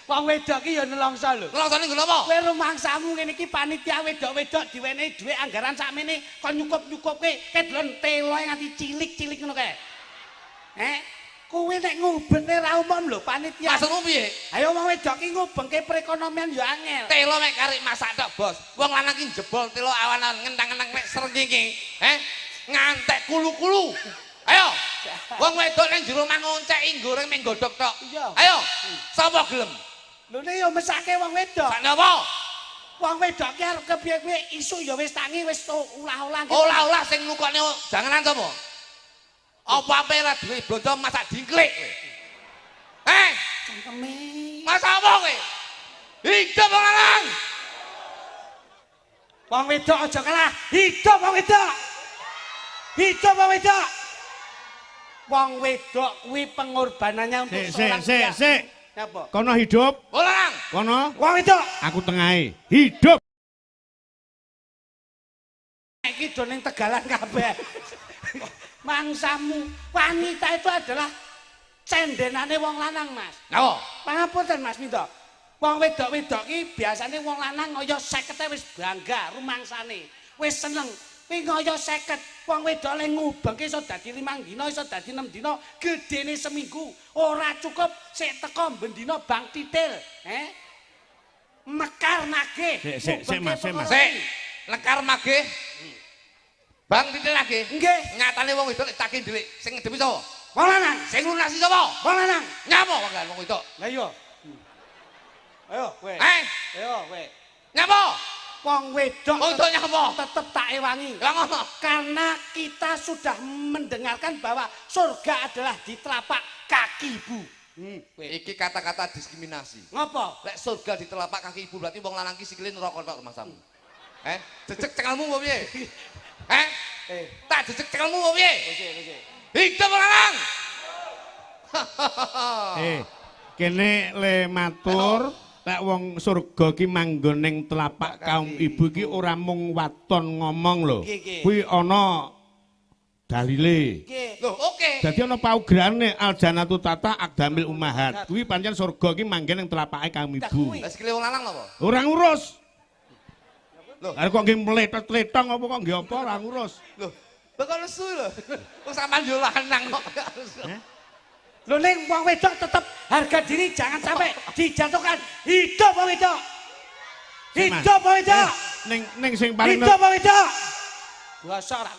Wong wedok ki ya nelongso lho. Nelongsone nggo napa? Kowe rumangsamu ngene iki panitia wedok-wedok diwenehi dhuwit anggaran sakmene kon nyukup-nyukupke kedlon teloe nganti cilik-cilik ngono kae. Kowe nek ngubenge ra umum lho panitia. Maksudmu piye? Ayo wong wedok ki ngubengke perekonomian ya angel. Telo mek karek masak tok, Bos. Wong lanang ki jebol telo awan-awan ngentang-ngentang mek srengenge. Ngantek kulu-kulu. Ayo. Wong wedok ning jero mangonceki goreng mek godhog tok. Ayo. Sapa gelem? Lho nek yo mesake wong wedok. Sak napa? Wong wedok ki arep kepiye-piye isuk ya wis tangi wis ulah-ulah. Olah-olah sing nglukokne janganan sapa? Apa ape ra duwe blonjo masak dingklik? Cangkeme. Masak apa kowe? Hidup wong lanang. Wong wedok aja kalah. Hidup wong wedok. Hidup wong wedok. Wong wedok kuwi pengorbanannya untuk seorang pria. Sik. Napa? Kono hidup. Wong lanang. Kono. Wong wedok. Aku tengahe. Hidup. Iki do ning Tegalan kabeh. Mangsamu wanita itu adalah cendenane wong lanang, Mas. Napa? Pangapunten Mas Minto. Wong wedok-wedok iki biasane wong lanang ngaya 50 wis bangga rumangsane. Wis seneng. Kuwi ngaya 50. Wong wedok le ngubengke iso dadi 5 dina, iso dadi 6 dina, gedene seminggu. Ora cukup sik teko bendina bang titil, Mekar nagih. Sik, Mas. Sik. Lekar magih. Bang titil lagi. Nggih. Nyatane wong wedok tak ndelik sing ngedepi sapa? Wong lanang. Sing lunasi sapa? Wong lanang. Nyapa wong wedok? Lah iya. Ayo kowe. Ayo kowe. Nyapa? Wong wedok. Wong wedok nyapa? Tetep tak ewangi. Lah ngono. Karena kita sudah mendengarkan bahwa surga adalah di telapak kaki ibu. Iki kata-kata diskriminasi. Ngopo? Lek surga di telapak kaki ibu berarti wong lanang ki sikile neraka tok masamu. Jejeg cengalmu apa piye? Tak jejeg cengalmu apa piye? Hidup wong lanang. Kene le matur lek wong surga ki manggon ning telapak kaum ibu ki ora mung waton ngomong lho. Kuwi ana dalile. Lho, oke. Dadi ana paugerane Aljanatu Tata Aqdamil Ummahat. Kuwi pancen surga ki manggen ning telapake kaum ibu. Lah sikile wong lanang napa? Ora ngurus. Lho, Are kok nggih mletet-tletong apa kok nggih apa ora ngurus. Lho, kok nesu lho. Wong sampean yo lanang kok. Lho ning wong wedok tetep harga diri jangan sampai dijatuhkan. Hidup wong wedok. Hidup wong wedok. Ning sing paling Hidup wong wedok. Biasa ora